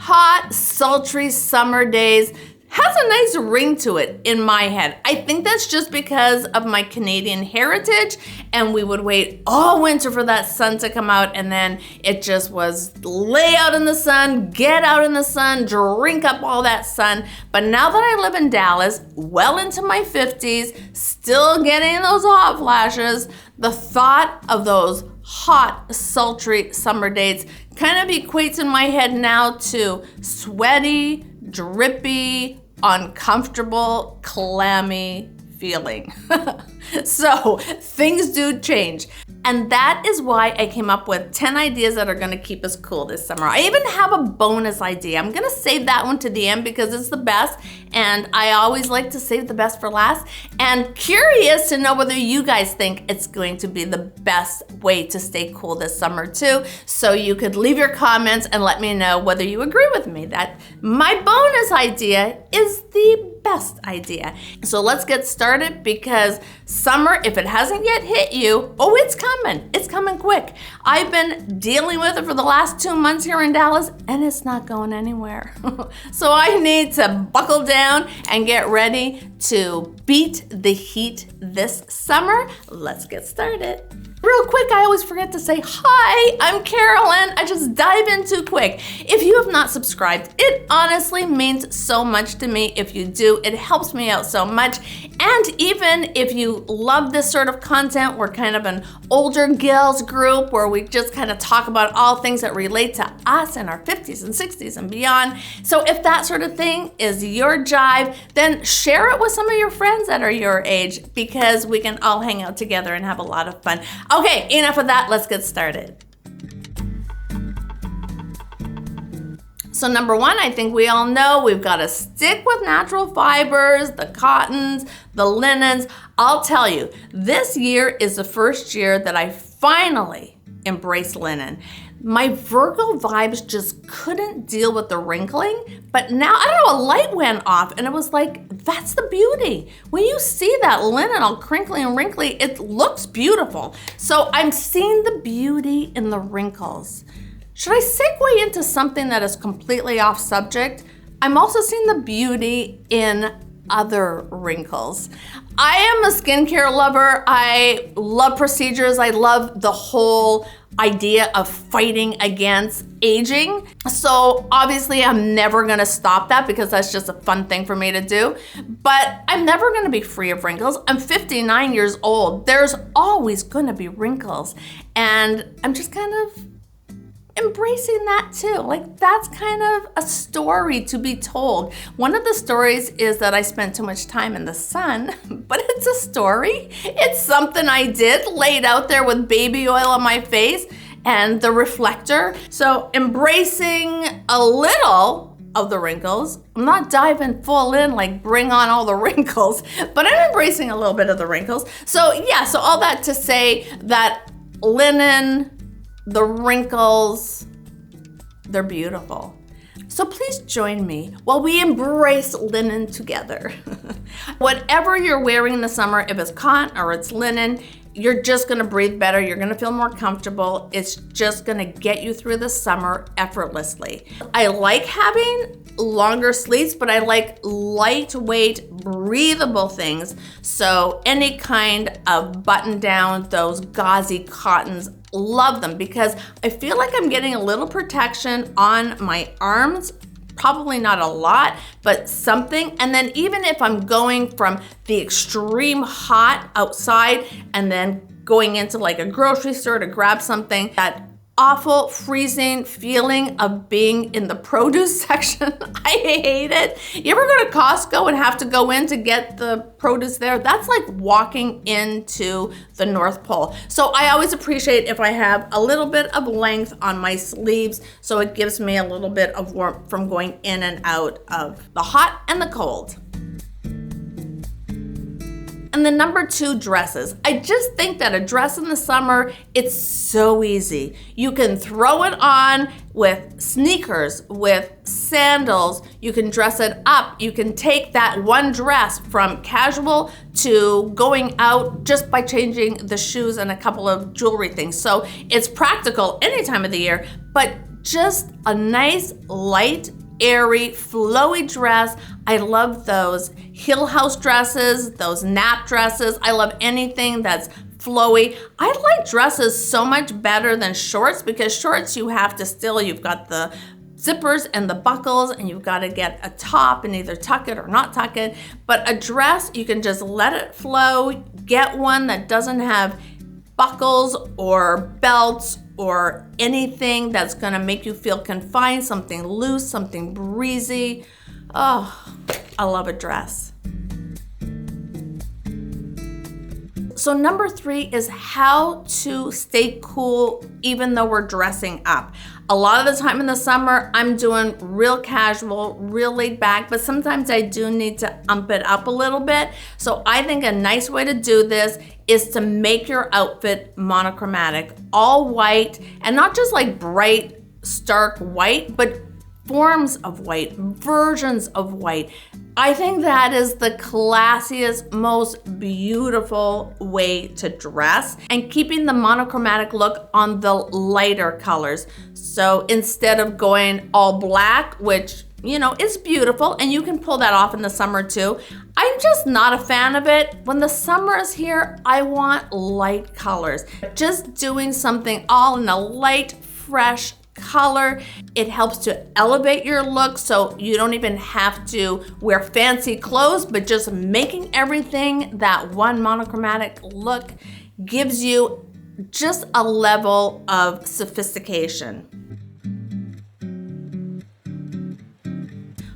hot, sultry summer days has a nice ring to it in my head. I think that's just because of my Canadian heritage, and we would wait all winter for that sun to come out, and then it just was lay out in the sun, get out in the sun, drink up all that sun. But now that I live in Dallas, well into my 50s, still getting those hot flashes, the thought of those hot, sultry summer days kind of equates in my head now to sweaty, drippy, uncomfortable, clammy feeling. So things do change. And that is why I came up with 10 ideas that are gonna keep us cool this summer. I even have a bonus idea. I'm gonna save that one to the end because it's the best, and I always like to save the best for last. And curious to know whether you guys think it's going to be the best way to stay cool this summer too. So you could leave your comments and let me know whether you agree with me that my bonus idea is the best idea. So let's get started, because summer, if it hasn't yet hit you, oh, it's coming. It's coming quick. I've been dealing with it for the last 2 months here in Dallas, and it's not going anywhere. So I need to buckle down and get ready to beat the heat this summer. Let's get started. Real quick, I always forget to say, hi, I'm Carolyn. I just dive in too quick. If you have not subscribed, it honestly means so much to me if you do. It helps me out so much. And even if you love this sort of content, we're kind of an older gals group where we just kind of talk about all things that relate to us in our 50s and 60s and beyond. So if that sort of thing is your jive, then share it with some of your friends that are your age, because we can all hang out together and have a lot of fun. Okay, enough of that, let's get started. So number one, I think we all know we've got to stick with natural fibers, the cottons, the linens. I'll tell you, this year is the first year that I finally embraced linen. My Virgo vibes just couldn't deal with the wrinkling, but now, I don't know, a light went off and it was like, that's the beauty. When you see that linen all crinkly and wrinkly, it looks beautiful. So I'm seeing the beauty in the wrinkles. Should I segue into something that is completely off subject? I'm also seeing the beauty in other wrinkles. I am a skincare lover. I love procedures. I love the whole idea of fighting against aging. So obviously I'm never gonna stop that because that's just a fun thing for me to do. But I'm never gonna be free of wrinkles. I'm 59 years old. There's always gonna be wrinkles. And I'm just kind of embracing that too. Like, that's kind of a story to be told. One of the stories is that I spent too much time in the sun, but it's a story. It's something I did, laid out there with baby oil on my face and the reflector. So embracing a little of the wrinkles. I'm not diving full in, like bring on all the wrinkles, but I'm embracing a little bit of the wrinkles. So yeah, so all that to say that linen, the wrinkles, they're beautiful. So please join me while we embrace linen together. Whatever you're wearing in the summer, if it's cotton or it's linen, you're just gonna breathe better, you're gonna feel more comfortable. It's just gonna get you through the summer effortlessly. I like having longer sleeves, but I like lightweight, breathable things. So any kind of button down, those gauzy cottons, love them because I feel like I'm getting a little protection on my arms. Probably not a lot, but something. And then even if I'm going from the extreme hot outside and then going into like a grocery store to grab something, that awful freezing feeling of being in the produce section. I hate it. You ever go to Costco and have to go in to get the produce there? That's like walking into the North Pole. So I always appreciate if I have a little bit of length on my sleeves, so it gives me a little bit of warmth from going in and out of the hot and the cold. And the number two, dresses. I just think that a dress in the summer, it's so easy. You can throw it on with sneakers, with sandals. You can dress it up. You can take that one dress from casual to going out just by changing the shoes and a couple of jewelry things. So it's practical any time of the year, but just a nice, light, airy, flowy dress. I love those Hill House dresses, those nap dresses. I love anything that's flowy. I like dresses so much better than shorts, because shorts you've got the zippers and the buckles, and you've got to get a top and either tuck it or not tuck it. But a dress, you can just let it flow. Get one that doesn't have buckles or belts or anything that's gonna make you feel confined, something loose, something breezy. Oh, I love a dress. So number 3 is how to stay cool even though we're dressing up. A lot of the time in the summer, I'm doing real casual, real laid back, but sometimes I do need to ump it up a little bit. So I think a nice way to do this is to make your outfit monochromatic, all white, and not just like bright, stark white, but forms of white, versions of white. I think that is the classiest, most beautiful way to dress, and keeping the monochromatic look on the lighter colors. So instead of going all black, which, you know, is beautiful and you can pull that off in the summer too, I'm just not a fan of it. When the summer is here, I want light colors. Just doing something all in a light, fresh color. It helps to elevate your look, so you don't even have to wear fancy clothes, but just making everything that one monochromatic look gives you just a level of sophistication.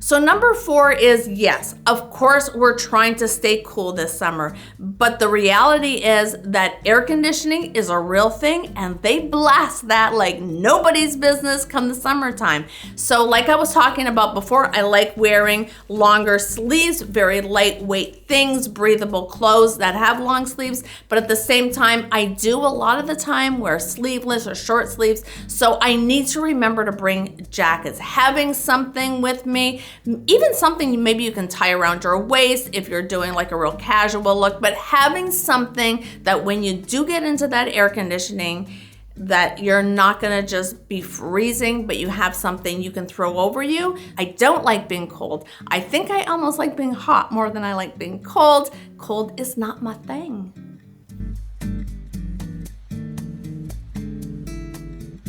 So number 4 is, yes, of course, we're trying to stay cool this summer, but the reality is that air conditioning is a real thing, and they blast that like nobody's business come the summertime. So like I was talking about before, I like wearing longer sleeves, very lightweight things, breathable clothes that have long sleeves, but at the same time, I do a lot of the time wear sleeveless or short sleeves, so I need to remember to bring jackets. Having something with me, even something maybe you can tie around your waist if you're doing like a real casual look, but having something that when you do get into that air conditioning, that you're not gonna just be freezing, but you have something you can throw over you. I don't like being cold. I think I almost like being hot more than I like being cold. Cold is not my thing.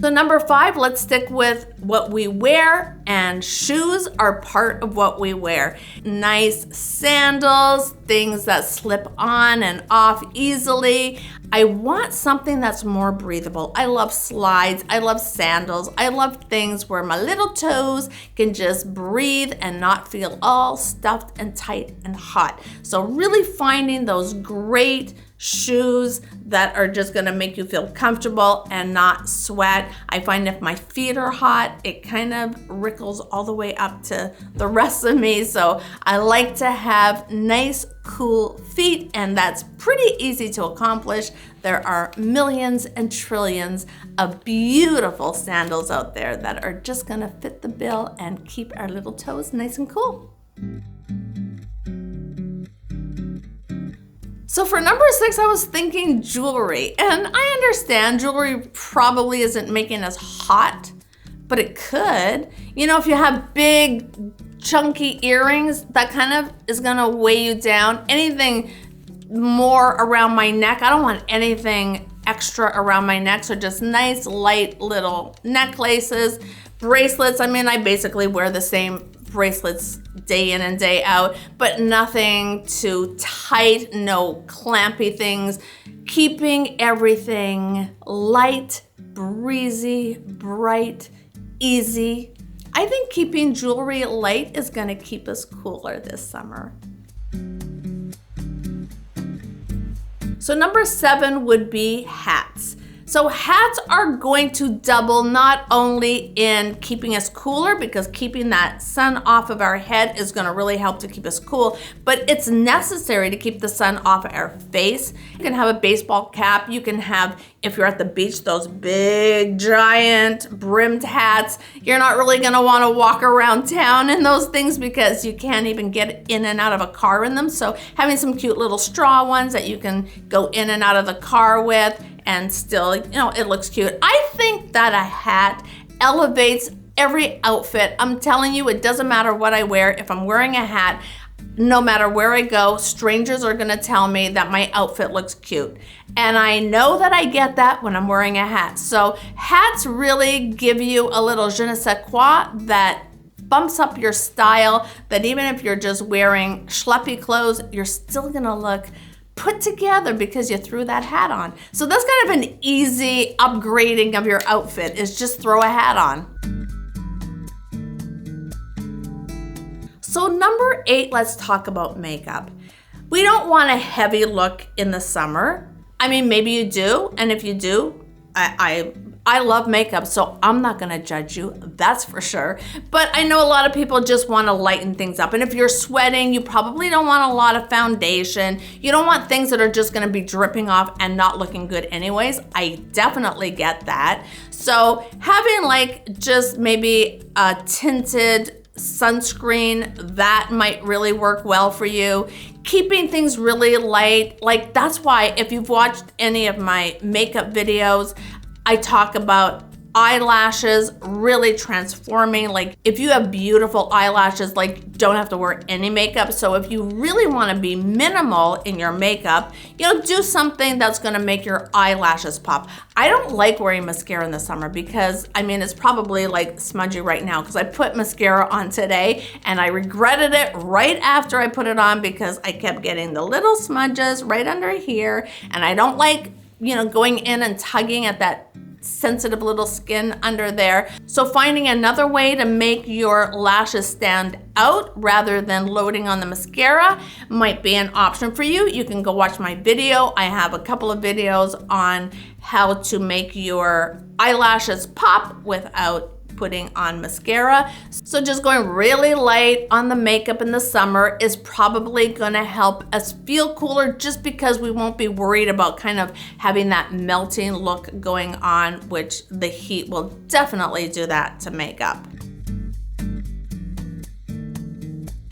So number 5, let's stick with what we wear, and shoes are part of what we wear. Nice sandals, things that slip on and off easily. I want something that's more breathable. I love slides, I love sandals, I love things where my little toes can just breathe and not feel all stuffed and tight and hot. So really finding those great shoes that are just gonna make you feel comfortable and not sweat. I find if my feet are hot, it kind of wrinkles all the way up to the rest of me. So I like to have nice, cool feet, and that's pretty easy to accomplish. There are millions and trillions of beautiful sandals out there that are just gonna fit the bill and keep our little toes nice and cool. So for number 6, I was thinking jewelry, and I understand jewelry probably isn't making us hot, but it could. You know, if you have big, chunky earrings, that kind of is gonna weigh you down. Anything more around my neck, I don't want anything extra around my neck, so just nice, light little necklaces, bracelets. I mean, I basically wear the same bracelets day in and day out, but nothing too tight, no clampy things. Keeping everything light, breezy, bright, easy. I think keeping jewelry light is gonna keep us cooler this summer. So number 7 would be hats. So hats are going to double not only in keeping us cooler, because keeping that sun off of our head is gonna really help to keep us cool, but it's necessary to keep the sun off of our face. You can have a baseball cap. You can have, if you're at the beach, those big, giant brimmed hats. You're not really gonna wanna walk around town in those things because you can't even get in and out of a car in them. So having some cute little straw ones that you can go in and out of the car with, and still, you know, it looks cute. I think that a hat elevates every outfit. I'm telling you, it doesn't matter what I wear. If I'm wearing a hat, no matter where I go, strangers are gonna tell me that my outfit looks cute. And I know that I get that when I'm wearing a hat. So hats really give you a little je ne sais quoi that bumps up your style, that even if you're just wearing schleppy clothes, you're still gonna look put together because you threw that hat on. So that's kind of an easy upgrading of your outfit, is just throw a hat on. So number 8, let's talk about makeup. We don't want a heavy look in the summer. I mean, maybe you do, and if you do, I love makeup, so I'm not gonna judge you, that's for sure. But I know a lot of people just wanna lighten things up. And if you're sweating, you probably don't want a lot of foundation. You don't want things that are just gonna be dripping off and not looking good anyways. I definitely get that. So having like just maybe a tinted sunscreen, that might really work well for you. Keeping things really light, like that's why if you've watched any of my makeup videos, I talk about eyelashes really transforming. Like if you have beautiful eyelashes, like don't have to wear any makeup. So if you really want to be minimal in your makeup, do something that's going to make your eyelashes pop. I don't like wearing mascara in the summer because I mean it's probably like smudgy right now because I put mascara on today and I regretted it right after I put it on because I kept getting the little smudges right under here, and I don't like going in and tugging at that sensitive little skin under there. So finding another way to make your lashes stand out rather than loading on the mascara might be an option for you. You can go watch my video. I have a couple of videos on how to make your eyelashes pop without putting on mascara. So just going really light on the makeup in the summer is probably gonna help us feel cooler just because we won't be worried about kind of having that melting look going on, which the heat will definitely do that to makeup.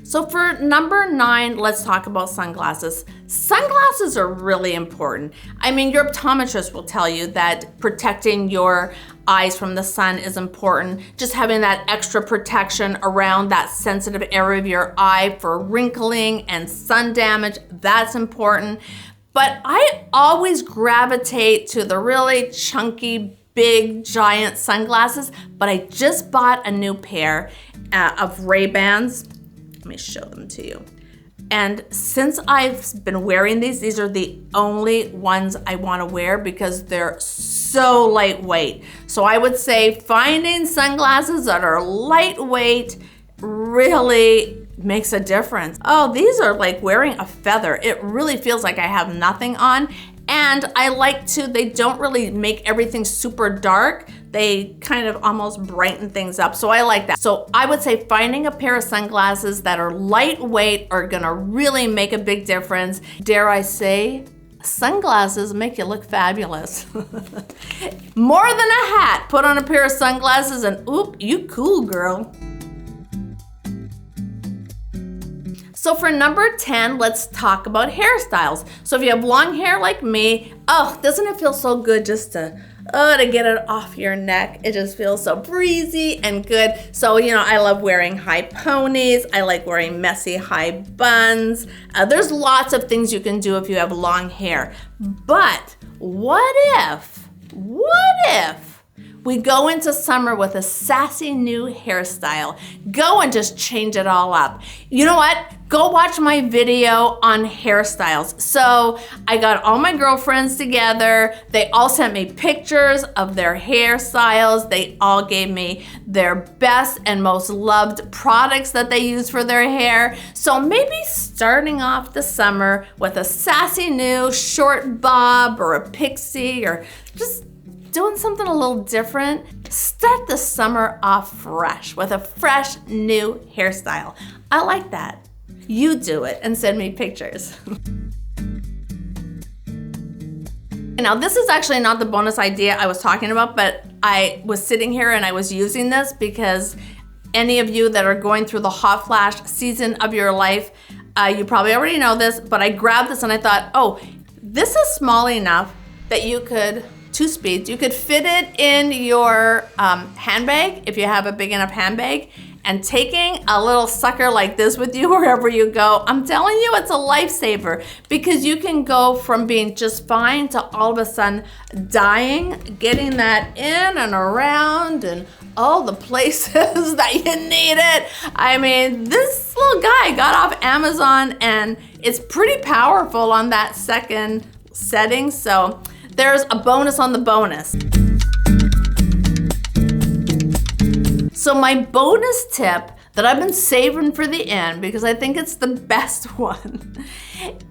So for number 9, let's talk about sunglasses. Sunglasses are really important. I mean, your optometrist will tell you that protecting your eyes from the sun is important. Just having that extra protection around that sensitive area of your eye for wrinkling and sun damage, that's important. But I always gravitate to the really chunky, big, giant sunglasses, but I just bought a new pair of Ray-Bans. Let me show them to you. And since I've been wearing these are the only ones I want to wear because they're so lightweight. So I would say finding sunglasses that are lightweight really makes a difference. Oh, these are like wearing a feather. It really feels like I have nothing on. And I like to, they don't really make everything super dark. They kind of almost brighten things up. So I like that. So I would say finding a pair of sunglasses that are lightweight are gonna really make a big difference. Dare I say, sunglasses make you look fabulous. More than a hat. Put on a pair of sunglasses and oop, you cool, girl. So for number 10, let's talk about hairstyles. So if you have long hair like me, oh, doesn't it feel so good just to get it off your neck? It just feels so breezy and good. So, I love wearing high ponies. I like wearing messy high buns. There's lots of things you can do if you have long hair. But what if we go into summer with a sassy new hairstyle? Go and just change it all up. You know what? Go watch my video on hairstyles. So I got all my girlfriends together. They all sent me pictures of their hairstyles. They all gave me their best and most loved products that they use for their hair. So maybe starting off the summer with a sassy new short bob or a pixie or just doing something a little different. Start the summer off fresh with a fresh new hairstyle. I like that. You do it and send me pictures. Now this is actually not the bonus idea I was talking about, but I was sitting here and I was using this because any of you that are going through the hot flash season of your life, you probably already know this, but I grabbed this and I thought, oh, this is small enough that you could 2 speeds. You could fit it in your handbag if you have a big enough handbag. And taking a little sucker like this with you wherever you go, I'm telling you, it's a lifesaver, because you can go from being just fine to all of a sudden dying, getting that in and around and all the places that you need it. I mean, this little guy got off Amazon and it's pretty powerful on that second setting. So there's a bonus on the bonus. So my bonus tip that I've been saving for the end, because I think it's the best one,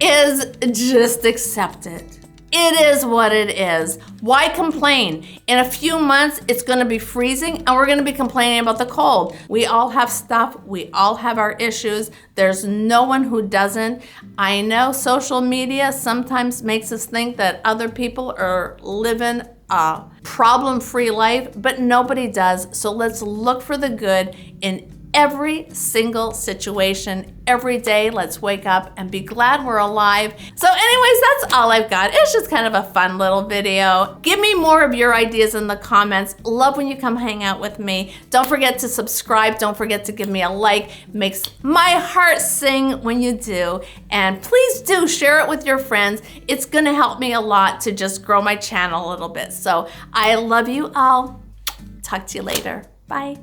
is just accept it. It is what it is. Why complain? In a few months, it's gonna be freezing and we're gonna be complaining about the cold. We all have stuff, we all have our issues. There's no one who doesn't. I know social media sometimes makes us think that other people are living a problem-free life, but nobody does. So let's look for the good in every single situation, every day. Let's wake up and be glad we're alive. So anyways, that's all I've got. It's just kind of a fun little video. Give me more of your ideas in the comments. Love when you come hang out with me. Don't forget to subscribe. Don't forget to give me a like. Makes my heart sing when you do. And please do share it with your friends. It's gonna help me a lot to just grow my channel a little bit. So I love you all. Talk to you later. Bye.